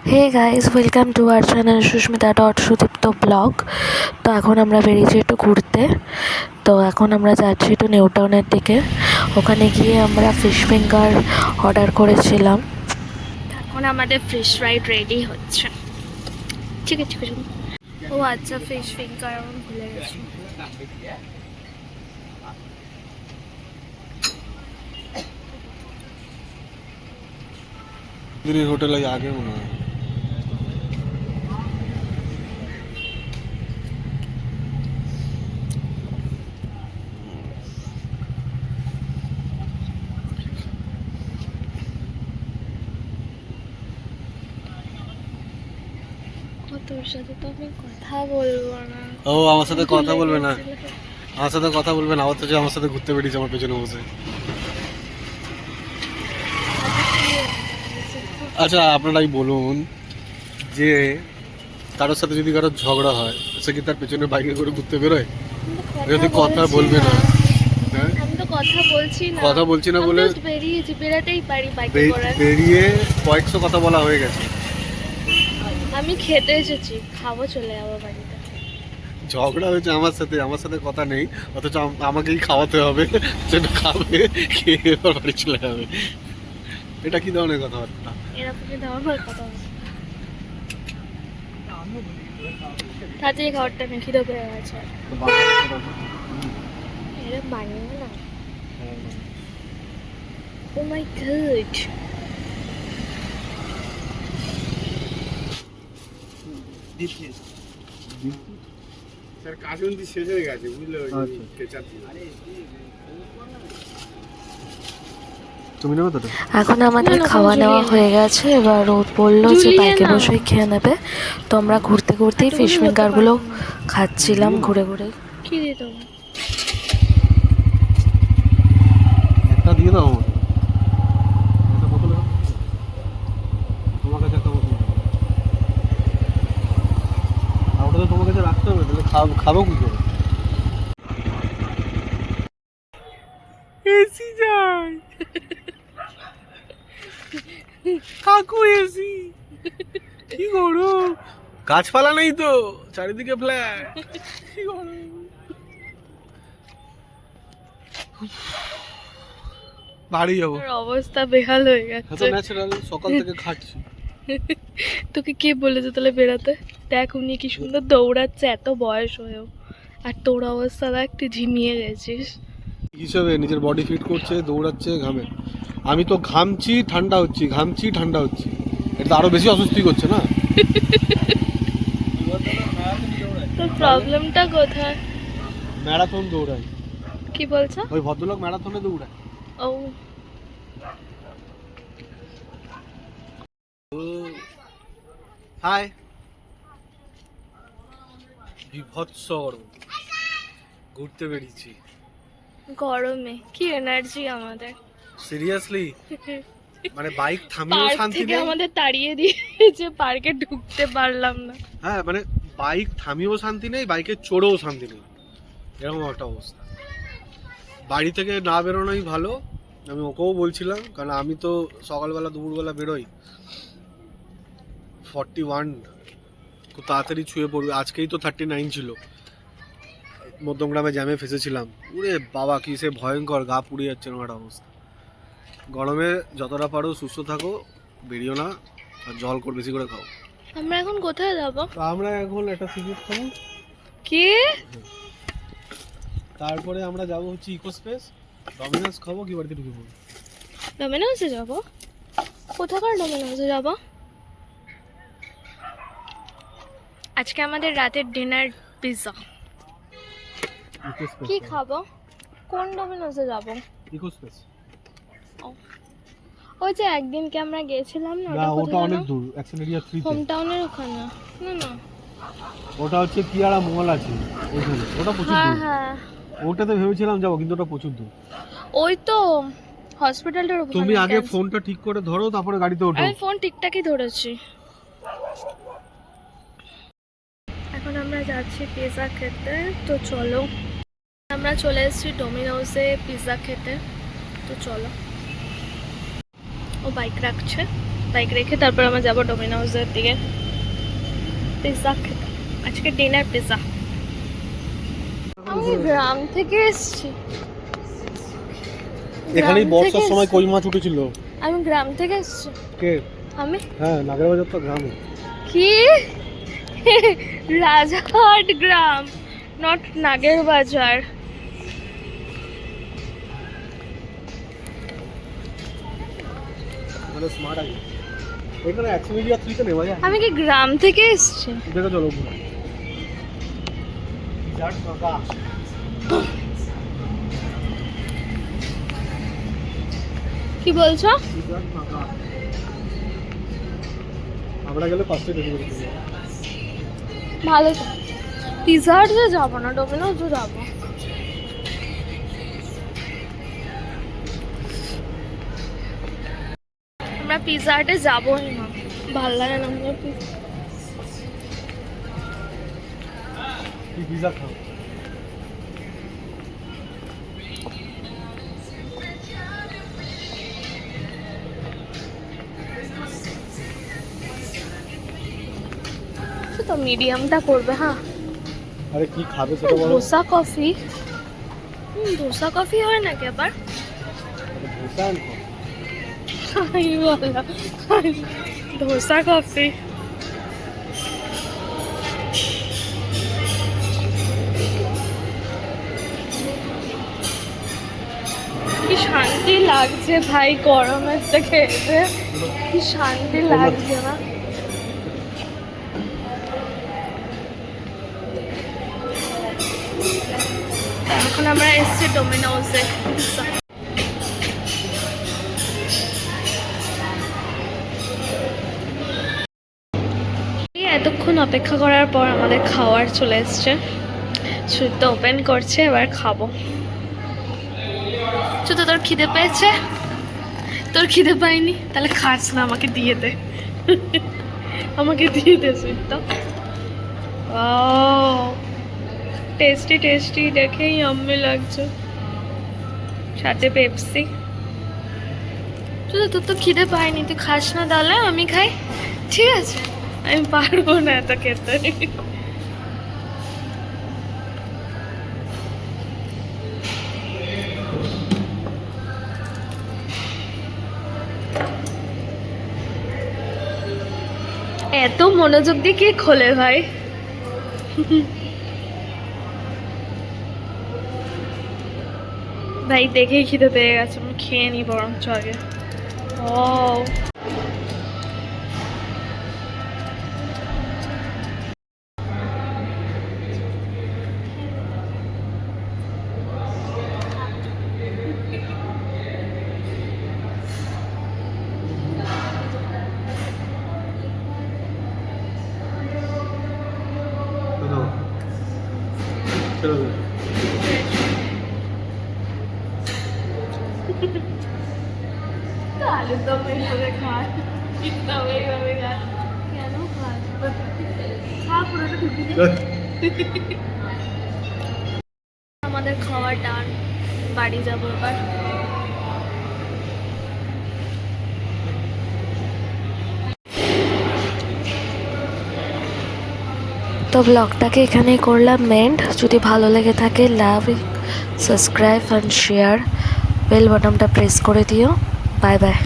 Hey guys, welcome to our channel Susmita dot Sudipta blog. তো এখন আমরা বেরিয়েছি একটু ঘুরতে। তো এখন আমরা যাচ্ছি একটু নিউ টাউনের দিকে। ওখানে গিয়ে আমরা ফিশ ফিঙ্গার অর্ডার করেছিলাম। এখন আমাদের ফিশ ফ্রাইড রেডি হচ্ছে। ঠিক আছে, ও আচ্ছা, ফিশ ফিঙ্গার আমি ভুলে গেছি। होटल है आगे होना है। তোর সাথে তো আমি কথা বলবো না। ও আমার সাথে কথা বলবে না, আমার সাথে কথা বলবে না। আবার তো যে আমার সাথে ঘুরতে বেরিয়েছে আমার পেছনে বসে। আচ্ছা আপনারাই বলুন যে কারোর সাথে যদি কারোর ঝগড়া হয় সে কি তার পেছনে বাইকে করে ঘুরতে বেরোয়? যদি কথা বলবে না, হ্যাঁ আমি তো কথা বলছি না, কথা বলছি না বলে বেরিয়েছি, বেরাতেই পারি বাইকে করে। বেরিয়ে কয়েকশো কথা বলা হয়ে গেছে। আমি খেতে এসেছি, খাবো, চলে যাবো বাড়িতে। ঝগড়া হয়েছে আমার সাথে কথা নেই, অথচ আমাকেই খাওয়াতে হবে। সেটা খাবে, খেয়ে এবার বাড়ি চলে যাবে। এটা কি ধরনের কথাবার্তা? এরকমই ধরনের কথা। তাড়াতাড়ি খাবারটা না, খিদে পেয়ে গেছে। এরকম বানিয়ে না। ও মাই গড, স্যার কাজুন্দি শেষ হয়ে গেছে, বুঝলে? তুমি নেবে তো? এখন আমাদের খাওয়া নেওয়া হয়ে গেছে। এবার ও বললো যে বাইকে বসে খেয়ে নেবে। তো আমরা ঘুরতে ঘুরতেই ফিশ ফিঙ্গারগুলো খাচ্ছিলাম ঘুরে ঘুরে। কি দিত? একটা দিয়ে দাও আমাকে, একটা বোতলে তোমার কাছে একটা বোতল। আর ওটা তো তোমার কাছে রাখতে হবে, তাহলে খাবো কি করে? এসি যাই কাকু, এসি কি করো? গাছপালা নেই তো, চারিদিকে ফ্ল্যাট। কি করো? বাড়ি যাবো, অবস্থা বেহাল হয়ে গেছে। ন্যাচারাল সকাল থেকে খাচ্ছি। তোকে কে বলেছে তাহলে বেরাতে? দেখ উনি কি সুন্দর দৌড়াচ্ছে এত বয়স হয়েও, আর তোর অবস্থা দেখ, তুই ঝিমিয়ে গেছিস। হিসেবে নিজের বডি ফিট করছে, দৌড়াচ্ছে ঘামে। আমি তো ঘামছি ঠান্ডা হচ্ছি, ঘামছি ঠান্ডা হচ্ছি। এটা আরো বেশি অস্বস্তি করছে না? তোর প্রবলেমটা কোথায়? ম্যারাথন দৌড়ায়। কি বলছো? ওই ভদ্রলোক ম্যারাথনে দৌড়ায়। ও হাই, বিভৎস গরম, ঘুরতে বেরিয়েছি। গরমে কি এনার্জি আমাদের! সিরিয়াসলি, মানে বাইক থামিয়েও পার্ক শান্তি থেকে নেই। আমাদের তাড়িয়ে দিয়েছে, পার্কে ঢুকতে পারলাম না। হ্যাঁ, মানে বাইক থামিয়েও শান্তি নেই, বাইকে চড়েও শান্তি নেই, এরকম একটা অবস্থা। বাড়ি থেকে না বেরোনোই ভালো, আমি ওকেও বলছিলাম। কারণ আমি তো সকালবেলা দুপুরবেলা বেরোই, 41 খুব তাড়াতাড়ি ছুঁয়ে পড়বে। আজকেই তো 39 ছিল। মধ্যমগ্রামে জ্যামে ফেসেছিলাম। উরে বাবা, কি সে ভয়ঙ্কর, গা পুড়ে যাচ্ছে এরকম একটা অবস্থা। গরমে যতটা পারো সুস্থ থাকো, বেরিও না, আর জল বেশি করে খাও। আমরা এখন কোথায় যাবো? আমরা এখন একটা সিগারেট খাবো, কি? তারপরে আমরা যাবো হচ্ছে ইকো স্পেস, ডমিনোস খাবো, কি বাড়িতে ঢুকে পড়বো। ডমিনোসে যাবো? কোথাকার ডমিনোসে যাবো? আজকে আমাদের রাতের ডিনার পিৎজা। কি খাবো? কোন ডমিনোসে যাবো? Eco Space. ওই যে একদিনকে আমরা গেছিলাম না, না, ওটা অনেক দূর, অ্যাক্সেলেরিয়া 3 হোম টাউনের ওখানে। না না, ওটা হচ্ছে কিয়ারা মল আছে ওইখানে, ওটা প্রচুর হ্যাঁ দূর। হ্যাঁ, ওটাতে ভেবেছিলাম যাবো, কিন্তু ওটা প্রচুর দূর। ওই তো হসপিটালটার ওখানে। তুমি আগে ফোনটা ঠিক করে ধরো, তারপরে গাড়িতে ওঠো। আমি ফোন ঠিকঠাকই ধরেছি। এখন আমরা যাচ্ছি পিৎজা খেতে, তো চলো। আমরা চলে এসেছি ডোমিনোসে পিৎজা খেতে, তো চলো। ও বাইক রাখছে। বাইক রেখে তারপর আমরা যাবো ডোমিনোজের দিকে পিৎজা খেতে। আজকে ডিনার পিৎজা। আমি গ্রাম থেকে এসেছি। এখানেই গ্রাম বর্ষার থেকে সময় কই মাছ উঠেছিল। আমি গ্রাম থেকে এসেছি। কে? আমি হ্যাঁ, নাগেরবাজার তো গ্রামে। কি রাজারহাট গ্রাম, নট নাগের বাজার। মানে স্মার্ট আগে এখানে 100 মিলিয়া 3 তে নেওয়া যায়। আমি কি গ্রাম থেকে এসেছি? দেখে চলো পুরো জাট কাকা। কি বলছো? জাট কাকা আমরা গেলে ফার্স্টে ডেলিভারি করব। ভালো তো। পিৎজা হাটে যাবো না, ডোমিনোজে যাবো। আমরা পিৎজা হাটে যাবোই না, ভাল লাগে না আমার পিৎজা। কি পিজা খাও? তো মিডিয়ামটা করবে। হ্যাঁ, আরে কি খাবে সেটা বলো। ধোসা কফি। ধোসা কফি হয় নাকি আবার? ধোসা আনকো। এই বলো ধোসা কফি। কি শান্তি লাগছে ভাই গরমের থেকে এসে, কি শান্তি লাগছে না? এখন আমরা এসেছি ডোমিনোজে। এতক্ষণ অপেক্ষা করার পর আমাদের খাওয়ার চলে এসছে। সুইটটা ওপেন করছে, এবার খাবো। তো তোর খিদে পেয়েছে? তোর খিদে পাইনি? তাহলে খাস না, আমাকে দিয়ে দে। আমাকে দিয়ে দে সুইটটা। টেস্টি টেস্টি, দেখেই ইয়াম্মি লাগছে, সাথে পেপসি। তোর তো খিদে পাইনি, তুই খাস না, তাহলে আমি খাই। ঠিক আছে, আমি পারবো না এত খেতে। এত মনোযোগ দিয়ে কে খোলে ভাই? ভাই দেখেই খিদে পেয়ে গেছে, আমি খেয়ে নি বরঞ্চ আগে। ও চলো আলুর দম এইভাবে খায়, পিৎজাও এইভাবে খায়, কেন খায়? খা পুরোটা ঢুকে দে। আমাদের খাওয়ার ডান, বাড়ি যাবো এবার। তো ব্লগটাকে এখানেই করলাম এন্ড। যদি ভালো লেগে থাকে লাভ, সাবস্ক্রাইব অ্যান্ড শেয়ার, বেল বাটনটা প্রেস করে দিও। Bye bye.